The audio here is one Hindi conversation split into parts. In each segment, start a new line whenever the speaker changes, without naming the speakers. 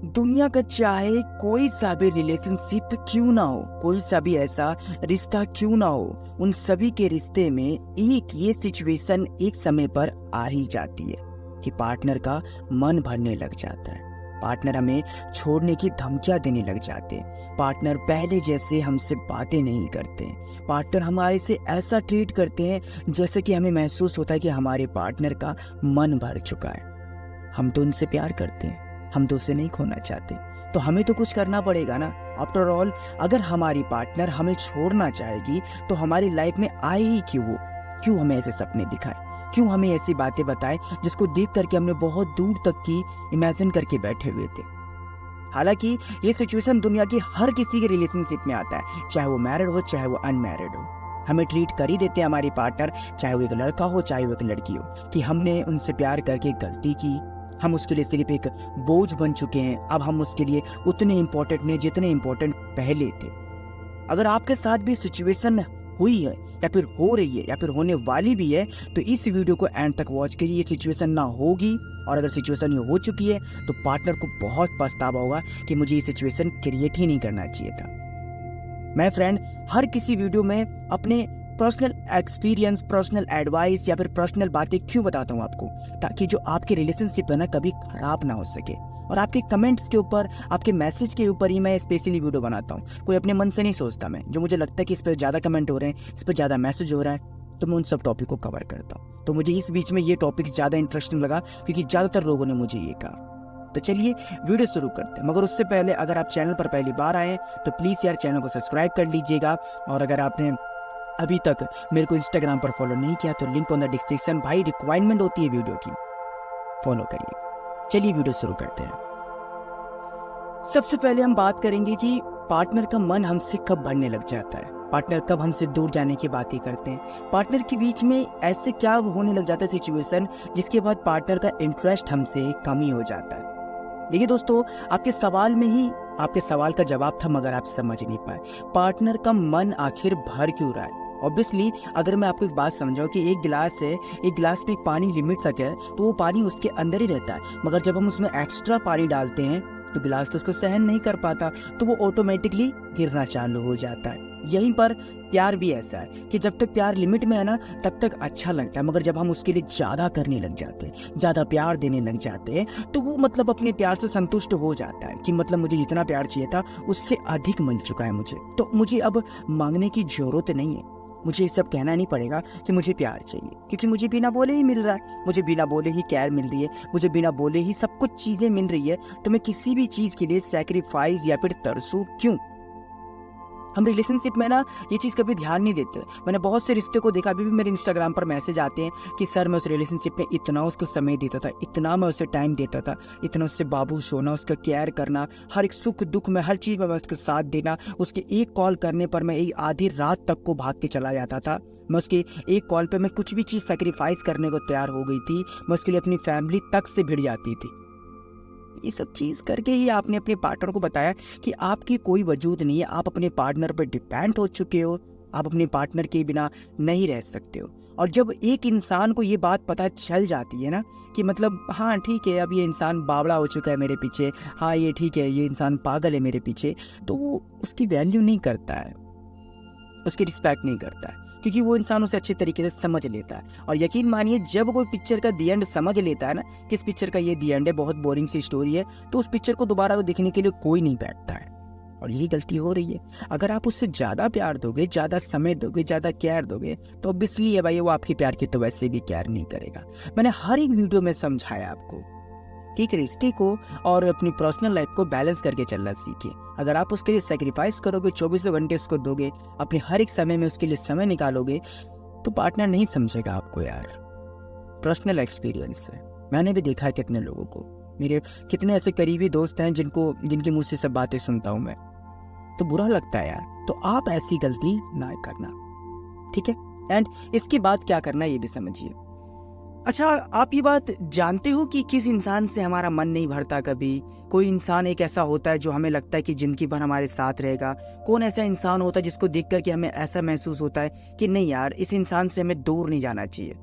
दुनिया का चाहे कोई सा भी रिलेशनशिप क्यों ना हो, कोई सा भी ऐसा रिश्ता क्यों ना हो, उन सभी के रिश्ते में एक ये सिचुएशन एक समय पर आ ही जाती है कि पार्टनर का मन भरने लग जाता है। पार्टनर हमें छोड़ने की धमकियां देने लग जाते हैं। पार्टनर पहले जैसे हमसे बातें नहीं करते। पार्टनर हमारे से ऐसा ट्रीट करते हैं जैसे कि हमें महसूस होता है कि हमारे पार्टनर का मन भर चुका है। हम तो उनसे प्यार करते हैं, हम तो उसे नहीं खोना चाहते, तो हमें तो कुछ करना पड़ेगा ना। आफ्टर ऑल, अगर हमारी पार्टनर हमें छोड़ना चाहेगी तो हमारी लाइफ में आए ही क्यों वो? क्यों हमें ऐसे सपने दिखाए? क्यों हमें ऐसी बातें बताए जिसको देख करके हमने बहुत दूर तक की इमेजिन करके बैठे हुए थे? हालांकि ये सिचुएशन दुनिया की हर किसी के रिलेशनशिप में आता है, चाहे वो मैरिड हो चाहे वो अनमैरिड हो। हमें ट्रीट कर ही देते हैं हमारे पार्टनर, चाहे वो एक लड़का हो चाहे वो एक लड़की हो, कि हमने उनसे प्यार करके गलती की, हम उसके लिए सिर्फ एक बोझ बन चुके हैं। अब हम उसके लिए उतने इम्पोर्टेंट नहीं जितने इम्पोर्टेंट पहले थे। अगर आपके साथ भी सिचुएशन हुई है या फिर हो रही है या फिर होने वाली भी है, तो इस वीडियो को एंड तक वॉच करिए। ये सिचुएशन ना होगी, और अगर सिचुएशन ये हो चुकी है तो पार्टनर को बहुत पछतावा होगा कि मुझे ये सिचुएशन क्रिएट ही नहीं करना चाहिए था। मैं फ्रेंड हर किसी वीडियो में अपने पर्सनल एक्सपीरियंस, पर्सनल एडवाइस या फिर पर्सनल बातें क्यों बताता हूँ आपको, ताकि जो आपके रिलेशनशिप है ना कभी खराब ना हो सके। और आपके कमेंट्स के ऊपर, आपके मैसेज के ऊपर ही मैं स्पेशली वीडियो बनाता हूँ। कोई अपने मन से नहीं सोचता मैं, जो मुझे लगता है कि इस पर ज़्यादा कमेंट हो रहे हैं, इस पर ज़्यादा मैसेज हो रहा है, तो मैं उन सब टॉपिक को कवर करता हूँ। तो मुझे इस बीच में ये टॉपिक ज़्यादा इंटरेस्टिंग लगा क्योंकि ज़्यादातर लोगों ने मुझे ये कहा। तो चलिए वीडियो शुरू करते हैं, मगर उससे पहले अगर आप चैनल पर पहली बार आए तो प्लीज़ यार चैनल को सब्सक्राइब कर लीजिएगा। और अगर आपने अभी तक मेरे को इंस्टाग्राम पर फॉलो नहीं किया तो लिंक ऑन द डिस्क्रिप्शन, भाई रिक्वायरमेंट होती है वीडियो की, फॉलो करिए। चलिए वीडियो शुरू करते हैं। सबसे पहले हम बात करेंगे कि पार्टनर का मन हमसे कब बढ़ने लग जाता है, पार्टनर कब हमसे दूर जाने की बातें करते हैं, पार्टनर के बीच में ऐसे क्या होने लग जाता है सिचुएशन जिसके बाद पार्टनर का इंटरेस्ट हमसे कम ही हो जाता है। देखिए दोस्तों, आपके सवाल में ही आपके सवाल का जवाब था, मगर आप समझ नहीं पाए पार्टनर का मन आखिर भर क्यों रहा है। ऑब्वियसली अगर मैं आपको एक बात समझाऊं कि एक गिलास है, एक गिलास में पानी लिमिट तक है तो वो पानी उसके अंदर ही रहता है, मगर जब हम उसमें एक्स्ट्रा पानी डालते हैं तो गिलास तो उसको सहन नहीं कर पाता, तो वो ऑटोमेटिकली गिरना चालू हो जाता है। यहीं पर प्यार भी ऐसा है कि जब तक प्यार लिमिट में है ना तब तक अच्छा लगता है, मगर जब हम उसके लिए ज़्यादा करने लग जाते हैं, ज़्यादा प्यार देने लग जाते हैं, तो वो मतलब अपने प्यार से संतुष्ट हो जाता है कि मतलब मुझे जितना प्यार चाहिए था उससे अधिक मिल चुका है मुझे, तो मुझे अब मांगने की ज़रूरत नहीं है। मुझे ये सब कहना नहीं पड़ेगा कि मुझे प्यार चाहिए, क्योंकि मुझे बिना बोले ही मिल रहा है, मुझे बिना बोले ही केयर मिल रही है, मुझे बिना बोले ही सब कुछ चीज़ें मिल रही है। तो मैं किसी भी चीज़ के लिए सैक्रिफाइस या फिर तरसूं क्यों? हम रिलेशनशिप में ना ये चीज़ कभी ध्यान नहीं देते। मैंने बहुत से रिश्ते को देखा, अभी भी मेरे इंस्टाग्राम पर मैसेज आते हैं कि सर मैं उस रिलेशनशिप में इतना उसको समय देता था, इतना मैं उसे टाइम देता था, इतना उससे बाबू सोना, उसका केयर करना, हर एक सुख दुख में हर चीज़ में मैं उसका साथ देना। उसके एक कॉल करने पर मैं एक आधी रात तक को भाग के चला जाता था। मैं उसके एक कॉल पर मैं कुछ भी चीज़ सेक्रीफाइस करने को तैयार हो गई थी। मैं उसके लिए अपनी फैमिली तक से भिड़ जाती थी। ये सब चीज़ करके ही आपने अपने पार्टनर को बताया कि आपकी कोई वजूद नहीं है, आप अपने पार्टनर पर डिपेंड हो चुके हो, आप अपने पार्टनर के बिना नहीं रह सकते हो। और जब एक इंसान को ये बात पता चल जाती है ना कि मतलब हाँ ठीक है, अब ये इंसान बावड़ा हो चुका है मेरे पीछे, हाँ ये ठीक है, ये इंसान पागल है मेरे पीछे, तो वो उसकी वैल्यू नहीं करता है, उसकी रिस्पेक्ट नहीं करता है, क्योंकि वो इंसान उसे अच्छे तरीके से समझ लेता है। और यकीन मानिए जब कोई पिक्चर का दी एंड समझ लेता है ना कि इस पिक्चर का ये दी एंड है, बहुत बोरिंग सी स्टोरी है, तो उस पिक्चर को दोबारा देखने के लिए कोई नहीं बैठता है। और यही गलती हो रही है। अगर आप उससे ज़्यादा प्यार दोगे, ज़्यादा समय दोगे, ज़्यादा केयर दोगे, तो ऑब्वियसली है भाई वो आपके प्यार की तो वैसे भी केयर नहीं करेगा। मैंने हर एक वीडियो में समझाया आपको कि एक रिश्ते को और अपनी पर्सनल लाइफ को बैलेंस करके चलना सीखिए। अगर आप उसके लिए सेक्रीफाइस करोगे, 24 घंटे उसको दोगे, अपने हर एक समय में उसके लिए समय निकालोगे, तो पार्टनर नहीं समझेगा आपको यार। पर्सनल एक्सपीरियंस है, मैंने भी देखा है कितने लोगों को, मेरे कितने ऐसे करीबी दोस्त हैं जिनके मुँह से सब बातें सुनता हूँ मैं, तो बुरा लगता है यार। तो आप ऐसी गलती ना करना, ठीक है? एंड इसके बाद क्या करना ये भी समझिए। अच्छा, आप ये बात जानते हो कि किस इंसान से हमारा मन नहीं भरता कभी? कोई इंसान एक ऐसा होता है जो हमें लगता है कि जिंदगी भर हमारे साथ रहेगा। कौन ऐसा इंसान होता है जिसको देख करके हमें ऐसा महसूस होता है कि नहीं यार, इस इंसान से हमें दूर नहीं जाना चाहिए।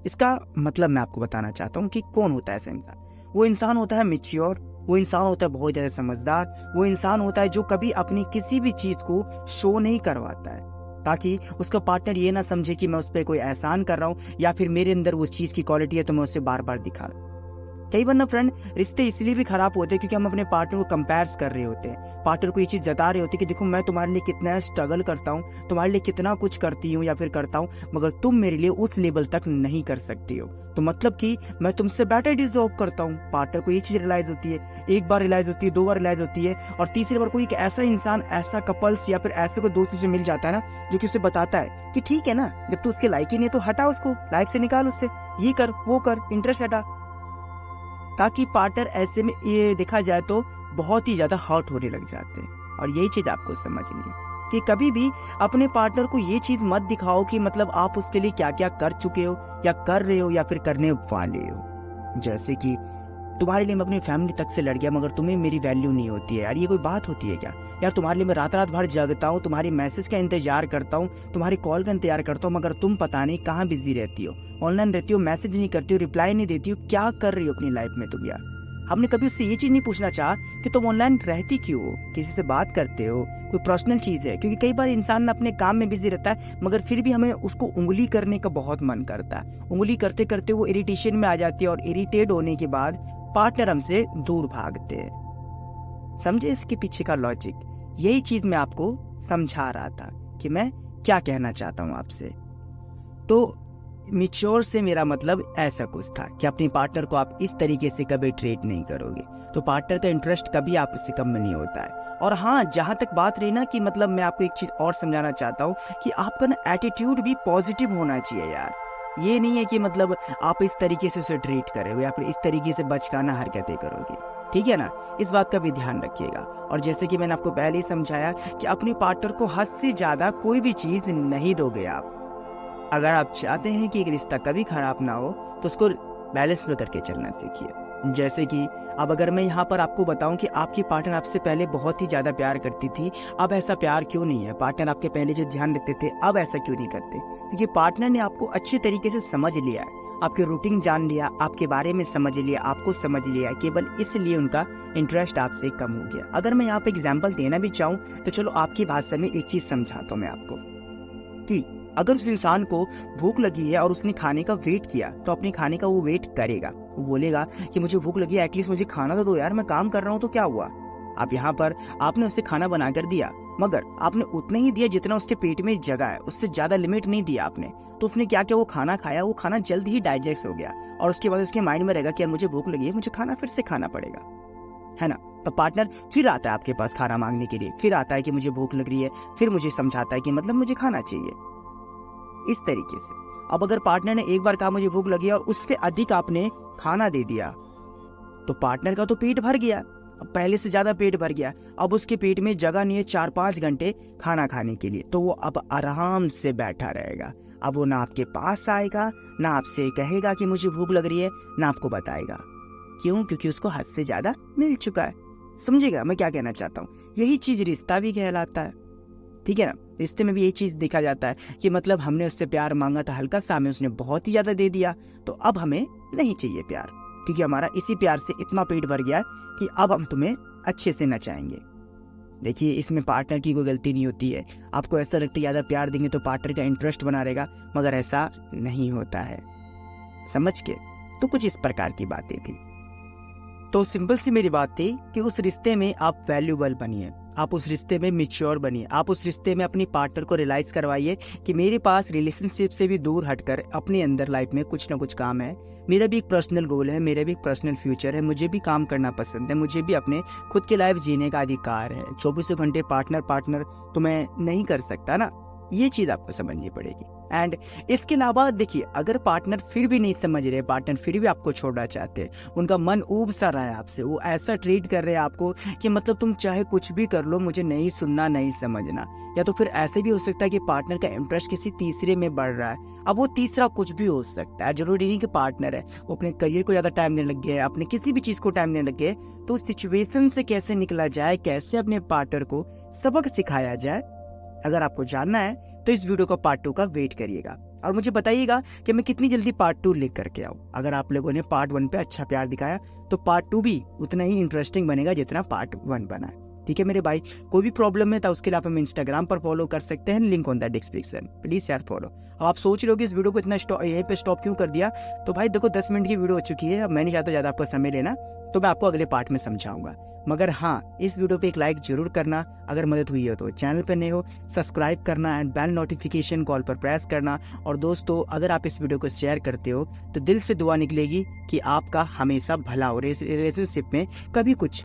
इसका मतलब मैं आपको बताना चाहता हूँ कि कौन होता है ऐसा इंसान। वो इंसान होता है मैच्योर, वो इंसान होता है बहुत ज़्यादा समझदार, वो इंसान होता है जो कभी अपनी किसी भी चीज़ को शो नहीं करवाता है, ताकि उसका पार्टनर ये ना समझे कि मैं उस पर कोई एहसान कर रहा हूँ या फिर मेरे अंदर वो चीज़ की क्वालिटी है तो मैं उसे बार बार दिखा रहा हूँ। कई बार ना फ्रेंड, रिश्ते इसलिए भी खराब होते हैं क्योंकि हम अपने पार्टनर को कंपेयर कर रहे होते हैं, पार्टनर को ये चीज़ जता रहे होते हैं कि देखो मैं तुम्हारे लिए कितना स्ट्रगल करता हूँ, तुम्हारे लिए कितना कुछ करती हूँ या फिर करता हूँ, मगर तुम मेरे लिए उस लेवल तक नहीं कर सकती हो, तो मतलब कि मैं तुमसे बेटर डिजर्व करता हूँ। पार्टनर को ये चीज़ रियलाइज होती है, एक बार रियलाइज होती है, 2 बार रियलाइज होती है, और तीसरी बार कोई एक ऐसा इंसान, ऐसा कपल्स या फिर ऐसे कोई दोस्त उसे मिल जाता है ना जो कि उसे बताता है कि ठीक है ना, जब तू उसके लायक ही नहीं है तो हटा उसको, लाइफ से निकाल उससे, ये कर वो कर, इंटरेस्ट हटा, ताकि पार्टनर ऐसे में ये देखा जाए तो बहुत ही ज़्यादा हर्ट होने लग जाते हैं। और यही चीज़ आपको समझनी है कि कभी भी अपने पार्टनर को ये चीज़ मत दिखाओ कि मतलब आप उसके लिए क्या क्या कर चुके हो या कर रहे हो या फिर करने वाले हो। जैसे कि तुम्हारे लिए मैं अपनी फैमिली तक से लड़ गया मगर तुम्हें मेरी वैल्यू नहीं होती है, यार ये कोई बात होती है क्या? यार तुम्हारे लिए मैं रात रात भर जगता हूँ, तुम्हारी मैसेज का इंतजार करता हूँ, तुम्हारी कॉल का इंतजार करता हूँ, मगर तुम पता नहीं कहाँ बिजी रहती हो, ऑनलाइन रहती हो, मैसेज नहीं करती हो, रिप्लाई नहीं देती हो, क्या कर रही हो अपनी लाइफ में तुम यार? हमने कभी उससे ये चीज़ नहीं पूछना चाहा कि तुम ऑनलाइन रहती क्यों हो, किसी से बात करते हो, कोई पर्सनल चीज़ है? क्योंकि कई बार इंसान अपने काम में बिजी रहता है मगर फिर भी हमें उसको उंगली करने का बहुत मन करता है, उंगली करते करते वो इरिटेशन में आ जाती है और इरिटेट होने के बाद पार्टनर हमसे दूर भागते हैं। समझे इसके पीछे का लॉजिक? यही चीज मैं आपको समझा रहा था कि मैं क्या कहना चाहता हूं आपसे। तो मिच्योर से मेरा मतलब ऐसा कुछ था कि अपने पार्टनर को आप इस तरीके से कभी ट्रीट नहीं करोगे तो पार्टनर का इंटरेस्ट कभी आपसे कम नहीं होता है। और हाँ, जहां तक बात रही ना कि मतलब मैं आपको एक चीज और समझाना चाहता हूँ कि आपका ना एटीट्यूड भी पॉजिटिव होना चाहिए यार। ये नहीं है कि मतलब आप इस तरीके से उसे ट्रीट करोगे या फिर इस तरीके से बचकाना हरकतें करोगे, ठीक है ना? इस बात का भी ध्यान रखिएगा। और जैसे कि मैंने आपको पहले ही समझाया कि अपने पार्टनर को हद से ज्यादा कोई भी चीज नहीं दोगे आप। अगर आप चाहते हैं कि एक रिश्ता कभी खराब ना हो तो उसको बैलेंस में करके चलना सीखिए। जैसे कि अब अगर मैं यहाँ पर आपको बताऊं कि आपकी पार्टनर आपसे पहले बहुत ही ज़्यादा प्यार करती थी, अब ऐसा प्यार क्यों नहीं है? पार्टनर आपके पहले जो ध्यान देते थे अब ऐसा क्यों नहीं करते? क्योंकि पार्टनर ने आपको अच्छे तरीके से समझ लिया है, आपके रूटीन जान लिया, आपके बारे में समझ लिया, आपको समझ लिया, केवल इसलिए उनका इंटरेस्ट आपसे कम हो गया। अगर मैं यहाँ पे एग्जाम्पल देना भी चाहूँ तो चलो आपकी भाषा में एक चीज़ समझाता हूँ मैं आपको कि अगर उस इंसान को भूख लगी है और उसने खाने का वेट किया तो अपने खाने का वो वेट करेगा। वो बोलेगा कि मुझे भूख लगी है, एटलीस्ट मुझे खाना तो दो यार, मैं काम कर रहा हूँ तो क्या हुआ? अब यहाँ पर आपने उसे खाना बना कर दिया मगर आपने उतना ही दिया जितना उसके पेट में जगह है, उससे ज्यादा लिमिट नहीं दिया आपने। तो उसने क्या किया, वो खाना खाया, वो खाना जल्द ही डाइजेस्ट हो गया और उसके बाद उसके माइंड में रहेगा कि मुझे भूख लगी है, मुझे खाना फिर से खाना पड़ेगा, है ना? तो पार्टनर फिर आता है आपके पास खाना मांगने के लिए, फिर आता है कि मुझे भूख लग रही है, फिर मुझे समझाता है कि मतलब मुझे खाना चाहिए, इस तरीके से। अब अगर पार्टनर ने एक बार कहा मुझे भूख लगी और उससे अधिक आपने खाना दे दिया तो पार्टनर का तो पेट भर गया, अब पहले से ज्यादा पेट भर गया, अब उसके पेट में जगह नहीं है 4-5 घंटे खाना खाने के लिए, तो वो अब आराम से बैठा रहेगा। अब वो ना आपके पास आएगा, ना आपसे कहेगा कि मुझे भूख लग रही है, ना आपको बताएगा। क्यों? क्योंकि उसको हद से ज्यादा मिल चुका है। समझेगा मैं क्या कहना चाहता हूँ? यही चीज रिश्ता भी कहलाता है, ठीक है ना? रिश्ते में भी यही चीज देखा जाता है कि मतलब हमने उससे प्यार मांगा था हल्का सा, हमें उसने बहुत ही ज्यादा दे दिया, तो अब हमें नहीं चाहिए प्यार, क्योंकि हमारा इसी प्यार से इतना पेट भर गया है कि अब हम तुम्हें अच्छे से नचाएंगे। देखिए, इसमें पार्टनर की कोई गलती नहीं होती है। आपको ऐसा लगता है ज्यादा प्यार देंगे तो पार्टनर का इंटरेस्ट बना रहेगा, मगर ऐसा नहीं होता है, समझ के? तो कुछ इस प्रकार की बातें थी। तो सिंपल सी मेरी बात थी कि उस रिश्ते में आप वैल्यूबल बनिए, आप उस रिश्ते में मिच्योर बनिए, आप उस रिश्ते में अपनी पार्टनर को रियलाइज करवाइए कि मेरे पास रिलेशनशिप से भी दूर हटकर अपने अंदर लाइफ में कुछ ना कुछ काम है, मेरा भी एक पर्सनल गोल है, मेरा भी एक पर्सनल फ्यूचर है, मुझे भी काम करना पसंद है, मुझे भी अपने खुद की लाइफ जीने का अधिकार है। 24 घंटे पार्टनर तो मैं नहीं कर सकता ना, ये चीज आपको समझनी पड़ेगी। एंड इसके अलावा देखिए, अगर पार्टनर फिर भी नहीं समझ रहे, पार्टनर फिर भी आपको छोड़ना चाहते हैं, उनका मन ऊब सा रहा है आपसे, वो ऐसा ट्रीट कर रहे हैं आपको कि मतलब तुम चाहे कुछ भी कर लो, मुझे नहीं सुनना, नहीं समझना, या तो फिर ऐसे भी हो सकता है कि पार्टनर का इंटरेस्ट किसी तीसरे में बढ़ रहा है। अब वो तीसरा कुछ भी हो सकता है, जरूरी नहीं कि पार्टनर है, वो अपने करियर को ज्यादा टाइम देने लग गया है, अपने किसी भी चीज को टाइम देने लग गए। तो सिचुएशन से कैसे निकला जाए, कैसे अपने पार्टनर को सबक सिखाया जाए, अगर आपको जानना है तो इस वीडियो का पार्ट 2 का वेट करिएगा। और मुझे बताइएगा कि मैं कितनी जल्दी पार्ट 2 लेकर के आऊँ। अगर आप लोगों ने पार्ट 1 पे अच्छा प्यार दिखाया तो पार्ट 2 भी उतना ही इंटरेस्टिंग बनेगा जितना पार्ट 1 बना है। ठीक है मेरे भाई, कोई भी प्रॉब्लम है तो उसके लिए आप हमें इंस्टाग्राम पर फॉलो कर सकते हैं, link on the description, please यार फॉलो। अब आप सोच रहे हो कि इस वीडियो को इतना यहीं पे स्टॉप क्यों कर दिया, तो भाई देखो 10 मिनट की वीडियो हो चुकी है, अब मैं नहीं चाहता ज़्यादा आपका समय लेना, तो मैं आपको अगले पार्ट में समझाऊंगा। मगर हाँ, इस वीडियो पे एक लाइक जरूर करना, अगर मदद हुई हो तो चैनल पर नए हो सब्सक्राइब करना एंड बेल नोटिफिकेशन कॉल पर प्रेस करना। और दोस्तों अगर आप इस वीडियो को शेयर करते हो तो दिल से दुआ निकलेगी कि आपका हमेशा भला हो, रिलेशनशिप में कभी कुछ